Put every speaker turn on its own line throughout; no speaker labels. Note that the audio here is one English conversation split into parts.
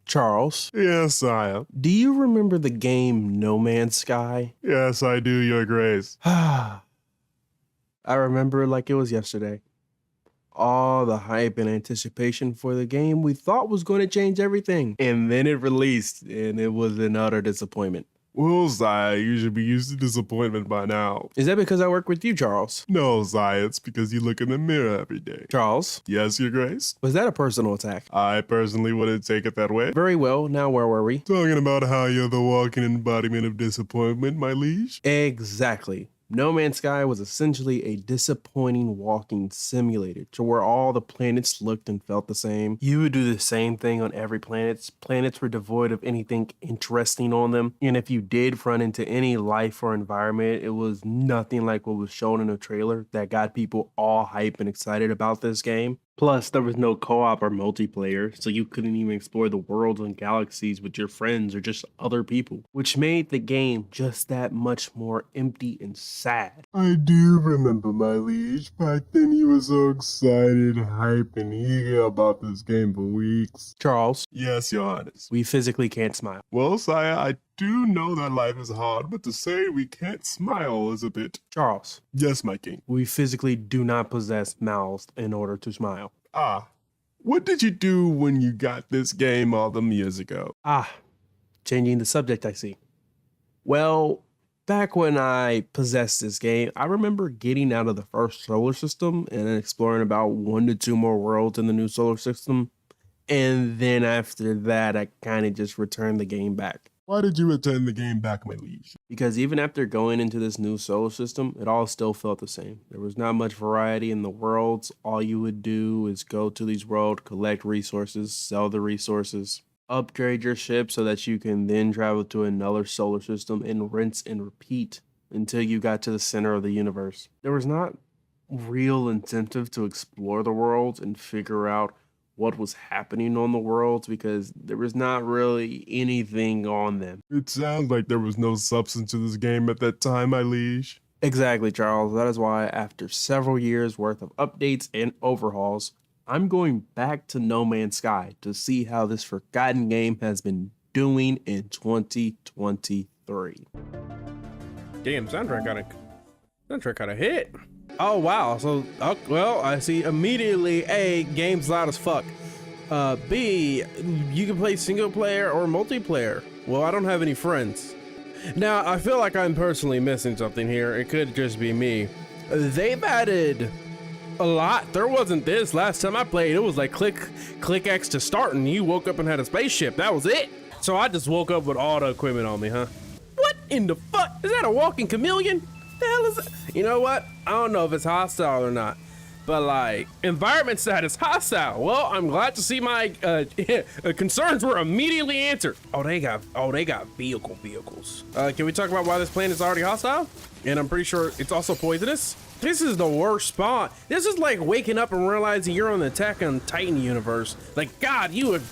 Charles,
Yes, I am.
do you remember the game No Man's Sky?
Yes, I do, Your Grace.
I remember it like it was yesterday. All the hype and anticipation for the game we thought was going to change everything. And then it released, and it was an utter disappointment.
Well, Zaya, you should be used to disappointment by now.
Is that because I work with you, Charles?
No, Zaya, it's because you look in the mirror every day.
Charles,
Yes, Your Grace?
was that a personal attack?
I personally wouldn't take it that way.
Very well, now where were we?
Talking about how you're the walking embodiment of disappointment, my liege.
Exactly. No Man's Sky was essentially a disappointing walking simulator to where all the planets looked and felt the same. You would do the same thing on every planet. Planets were devoid of anything interesting on them. And if you did run into any life or environment, it was nothing like what was shown in the trailer that got people all hype and excited about this game. Plus, there was no co-op or multiplayer, so you couldn't even explore the worlds and galaxies with your friends or just other people, which made the game just that much more empty and sad.
I do remember, my liege. Back then you were so excited, hype, and eager about this game for weeks.
Charles,
Yes, Your Highness.
we physically can't smile.
Well, Sire, I do know that life is hard, but to say we can't smile is a bit...
Charles,
Yes, my king.
we physically do not possess mouths in order to smile.
Ah, what did you do when you got this game all them years ago?
Changing the subject, I see. Well, back when I possessed this game, I remember getting out of the first solar system and then exploring about 1 to 2 more worlds in the new solar system. And then after that, I kind of just returned the game back.
Why did you return the game back, my liege?
Because even after going into this new solar system, it all still felt the same. There was not much variety in the worlds. All you would do is go to these worlds, collect resources, sell the resources, upgrade your ship so that you can then travel to another solar system and rinse and repeat until you got to the center of the universe. There was not real incentive to explore the worlds and figure out what was happening on the worlds because there was not really anything on them.
It sounds like there was no substance to this game at that time, my liege.
Exactly, Charles. That is why after several years worth of updates and overhauls, I'm going back to No Man's Sky to see how this forgotten game has been doing in 2023. Damn, soundtrack got a hit. Oh wow, so well, I see immediately A, game's loud as fuck. B, you can play single player or multiplayer. Well, I don't have any friends. Now, I feel like I'm personally missing something here. It could just be me. They've added a lot. There wasn't this last time I played. It was like click X to start and you woke up and had a spaceship. That was it. So I just woke up with all the equipment on me, huh? What in the fuck? Is that a walking chameleon? The hell is that? You know what? I don't know if it's hostile or not, but like environment status hostile. Well, I'm glad to see my concerns were immediately answered. Oh, they got vehicles. Can we talk about why this planet is already hostile? And I'm pretty sure it's also poisonous. This is the worst spawn. This is like waking up and realizing you're on the Attack on Titan universe. Like, God, you have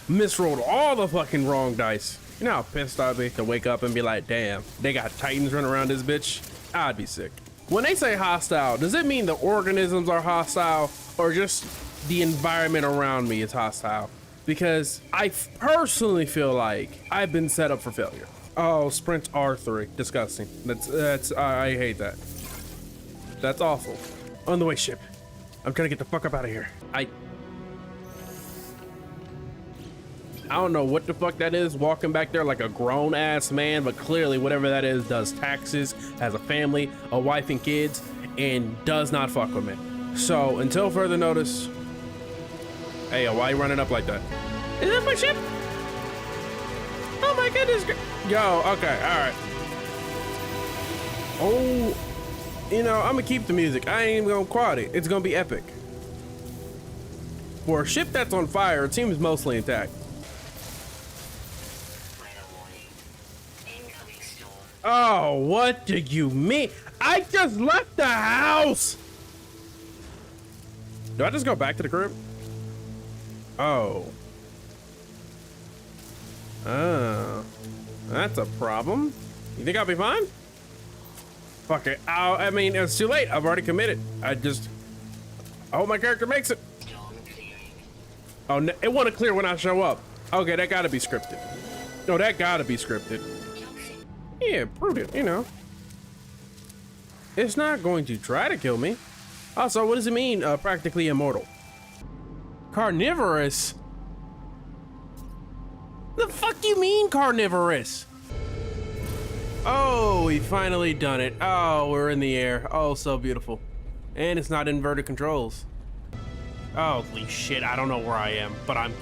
misrolled all the fucking wrong dice. You know how pissed I'd be to wake up and be like, damn, they got Titans running around this bitch? I'd be sick. When they say hostile, does it mean the organisms are hostile or just the environment around me is hostile? Because I personally feel like I've been set up for failure. Oh, sprint R3, disgusting. I hate that. That's awful. On the way, ship. I'm trying to get the fuck up out of here. I don't know what the fuck that is walking back there like a grown ass man, but clearly whatever that is does taxes, has a family, a wife and kids, and does not fuck with me. So until further notice, hey, why you running up like that? Is that my ship? Oh my goodness. Yo, okay, all right. Oh, you know, I'm gonna keep the music. I ain't even gonna quad it. It's gonna be epic. For a ship that's on fire, it seems mostly intact. Oh, what do you mean? I just left the house. Do I just go back to the crib? Oh. Oh. That's a problem. You think I'll be fine? Fuck it. I mean, it's too late. I've already committed. I hope my character makes it. Oh, it won't clear when I show up.
Okay, that gotta be scripted. No, that gotta be scripted. Yeah, prudent, you know. It's not going to try to kill me. Also, what does it mean, practically immortal? Carnivorous? The fuck you mean carnivorous? Oh, we finally done it. Oh, we're in the air. Oh, so beautiful. And it's not inverted controls. Holy shit, I don't know where I am, but I'm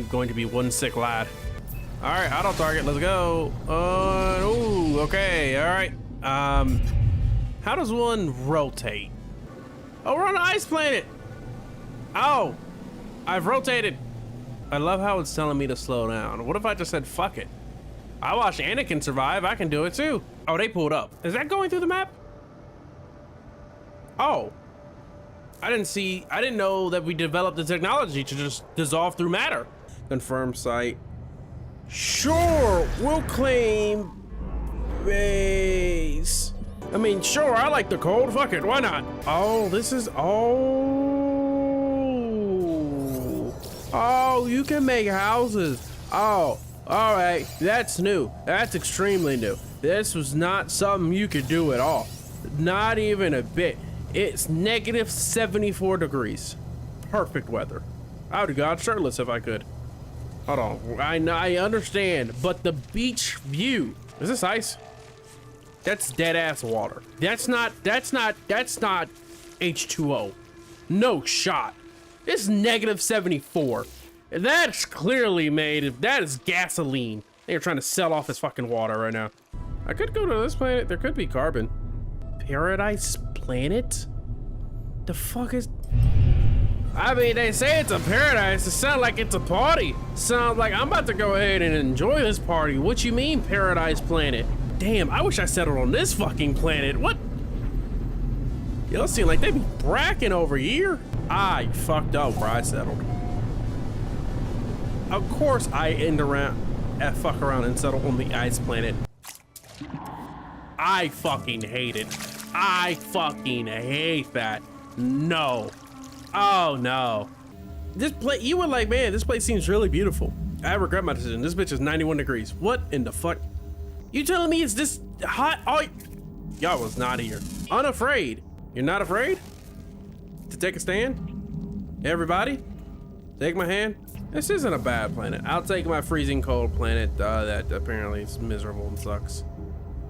going to be one sick lad. All right, auto target, let's go. Ooh, okay, all right. How does one rotate? Oh, we're on an ice planet. Oh, I've rotated. I love how it's telling me to slow down. What if I just said, fuck it? I watched Anakin survive, I can do it too. Oh, they pulled up. Is that going through the map? Oh, I didn't know that we developed the technology to just dissolve through matter. Confirm site. Sure, we'll claim base. I mean, sure, I like the cold, fuck it, why not? Oh, this is, oh, you can make houses. Oh, all right, that's new. That's extremely new. This was not something you could do at all. Not even a bit. It's negative 74 degrees. Perfect weather. I would go out shirtless if I could. Hold on, I understand, but the beach view, is this ice? That's dead ass water. That's not H2O. No shot. It's negative 74. That's clearly that is gasoline. They're trying to sell off this fucking water right now. I could go to this planet, there could be carbon. Paradise planet? The fuck is... I mean, they say it's a paradise. It sounds like it's a party. Sounds like I'm about to go ahead and enjoy this party. What you mean, paradise planet? Damn, I wish I settled on this fucking planet. What? Yo, it seems like they be bracking over here. I fucked up where I settled. Of course I fuck around and settle on the ice planet. I fucking hate it. I fucking hate that. No. Oh no. This place, you were like, man, this place seems really beautiful. I regret my decision. This bitch is 91 degrees. What in the fuck? You telling me it's this hot? Oh, y'all was not here. Unafraid. You're not afraid to take a stand? Everybody, take my hand. This isn't a bad planet. I'll take my freezing cold planet that apparently is miserable and sucks.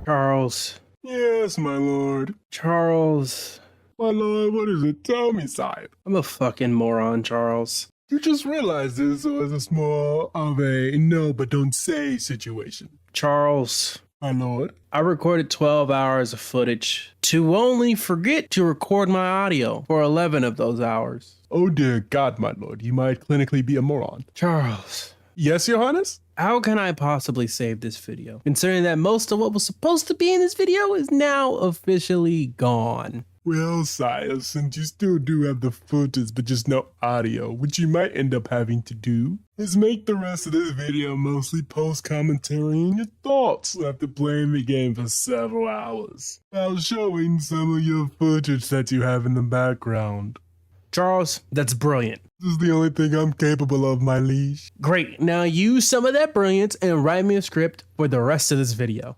Charles.
Yes, my lord.
Charles.
My lord, what is it? Tell me, sire.
I'm a fucking moron, Charles.
You just realized this was a small of a no but don't say situation.
Charles.
My lord.
I recorded 12 hours of footage to only forget to record my audio for 11 of those hours.
Oh dear God, my lord, you might clinically be a moron.
Charles.
Yes, your highness?
How can I possibly save this video, considering that most of what was supposed to be in this video is now officially gone?
Well, sire, since you still do have the footage but just no audio, what you might end up having to do is make the rest of this video mostly post-commentary and your thoughts after playing the game for several hours, while showing some of your footage that you have in the background.
Charles, that's brilliant.
This is the only thing I'm capable of, my liege.
Great, now use some of that brilliance and write me a script for the rest of this video.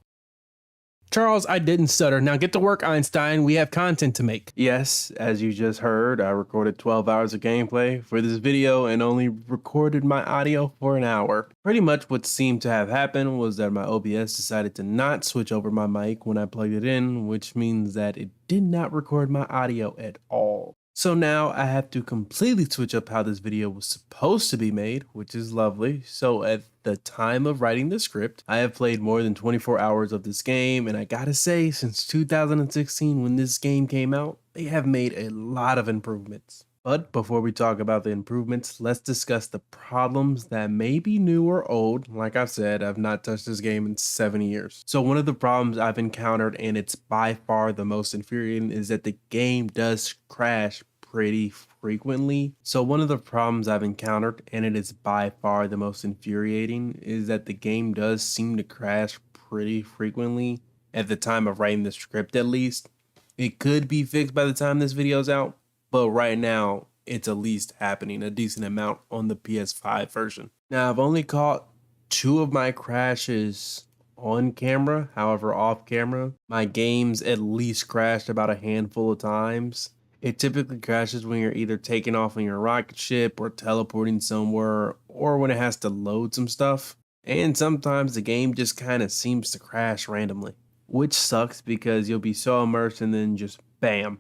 Charles, I didn't stutter. Now get to work, Einstein. We have content to make. Yes, as you just heard, I recorded 12 hours of gameplay for this video and only recorded my audio for an hour. Pretty much what seemed to have happened was that my OBS decided to not switch over my mic when I plugged it in, which means that it did not record my audio at all. So now I have to completely switch up how this video was supposed to be made, which is lovely. So at the time of writing the script, I have played more than 24 hours of this game, and I gotta say, since 2016 when this game came out, they have made a lot of improvements. But before we talk about the improvements, let's discuss the problems that may be new or old. Like I've said, I've not touched this game in 7 years. So one of the problems I've encountered, and it's by far the most infuriating, is that the game does crash pretty frequently. So one of the problems I've encountered, and it is by far the most infuriating, is that the game does seem to crash pretty frequently at the time of writing the script at least. It could be fixed by the time this video's out, but right now
it's at least happening a decent amount on the PS5 version. Now, I've only caught 2 of my crashes on camera. However, off camera, my games at least crashed about a handful of times. It typically crashes when you're either taking off on your rocket ship or teleporting somewhere, or when it has to load some stuff. And sometimes the game just kind of seems to crash randomly, which sucks because you'll be so immersed and then just bam,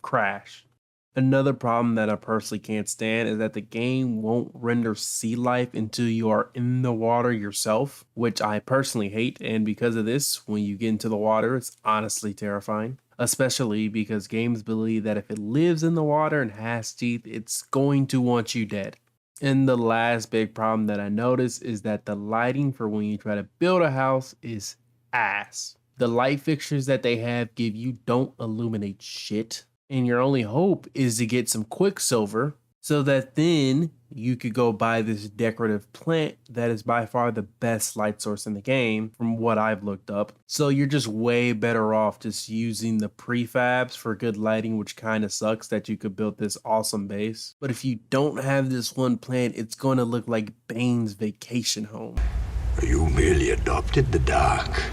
crash. Another problem that I personally can't stand is that the game won't render sea life until you are in the water yourself, which I personally hate, and because of this, when you get into the water, it's honestly terrifying. Especially because games believe that if it lives in the water and has teeth, it's going to want you dead. And the last big problem that I noticed is that the lighting for when you try to build a house is ass. The light fixtures that they have give you don't illuminate shit. And your only hope is to get some Quicksilver so that then you could go buy this decorative plant that is by far the best light source in the game from what I've looked up. So you're just way better off just using the prefabs for good lighting, which kind of sucks that you could build this awesome base. But if you don't have this one plant, it's going to look like Bane's vacation home.
You merely adopted the dark.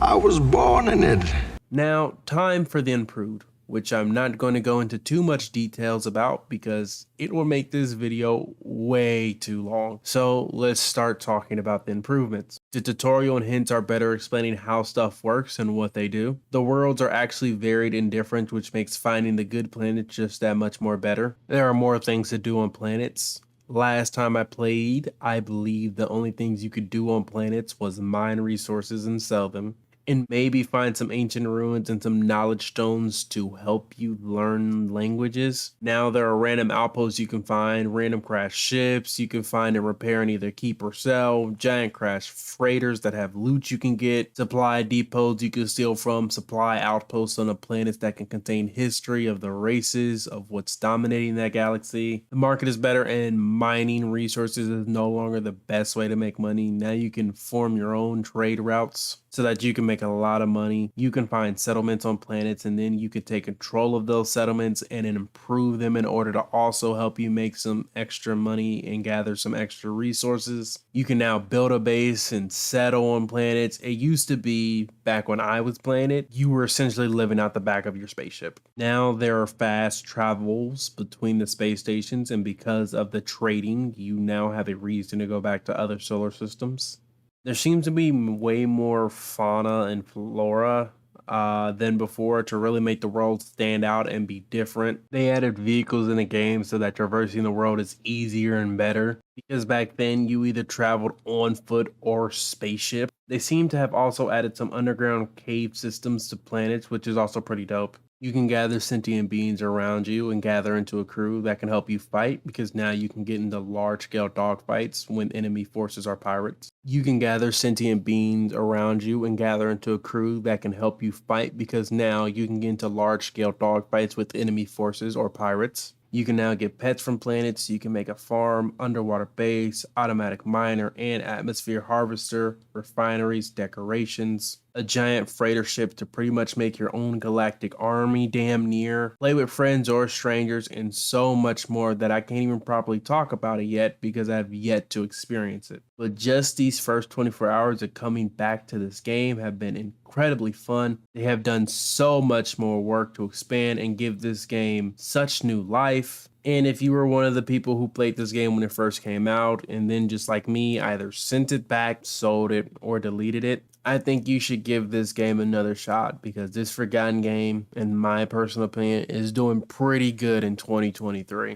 I was born in it.
Now, time for the improved, which I'm not going to go into too much details about because it will make this video way too long. So let's start talking about the improvements. The tutorial and hints are better explaining how stuff works and what they do. The worlds are actually varied and different, which makes finding the good planet just that much more better. There are more things to do on planets. Last time I played, I believe the only things you could do on planets was mine resources and sell them, and maybe find some ancient ruins and some knowledge stones to help you learn languages. Now there are random outposts you can find, random crash ships you can find and repair and either keep or sell, giant crash freighters that have loot you can get, supply depots you can steal from, supply outposts on the planets that can contain history of the races of what's dominating that galaxy. The market is better and mining resources is no longer the best way to make money. Now you can form your own trade routes so that you can make a lot of money. You can find settlements on planets and then you can take control of those settlements and improve them in order to also help you make some extra money and gather some extra resources. You can now build a base and settle on planets. It used to be, back when I was playing it, you were essentially living out the back of your spaceship. Now there are fast travels between the space stations, and because of the trading, you now have a reason to go back to other solar systems. There seems to be way more fauna and flora than before to really make the world stand out and be different. They added vehicles in the game so that traversing the world is easier and better, because back then you either traveled on foot or spaceship. They seem to have also added some underground cave systems to planets, which is also pretty dope. You can gather sentient beings around you and gather into a crew that can help you fight, because now you can get into large-scale dogfights when enemy forces are pirates. You can gather sentient beings around you and gather into a crew that can help you fight, because now you can get into large-scale dogfights with enemy forces or pirates. You can now get pets from planets. You can make a farm, underwater base, automatic miner, and atmosphere harvester, refineries, decorations, a giant freighter ship to pretty much make your own galactic army damn near, play with friends or strangers, and so much more that I can't even properly talk about it yet because I have yet to experience it. But just these first 24 hours of coming back to this game have been incredibly fun. They have done so much more work to expand and give this game such new life. And if you were one of the people who played this game when it first came out and then just like me either sent it back, sold it, or deleted it, I think you should give this game another shot, because this Forgotten game, in my personal opinion, is doing pretty good in 2023.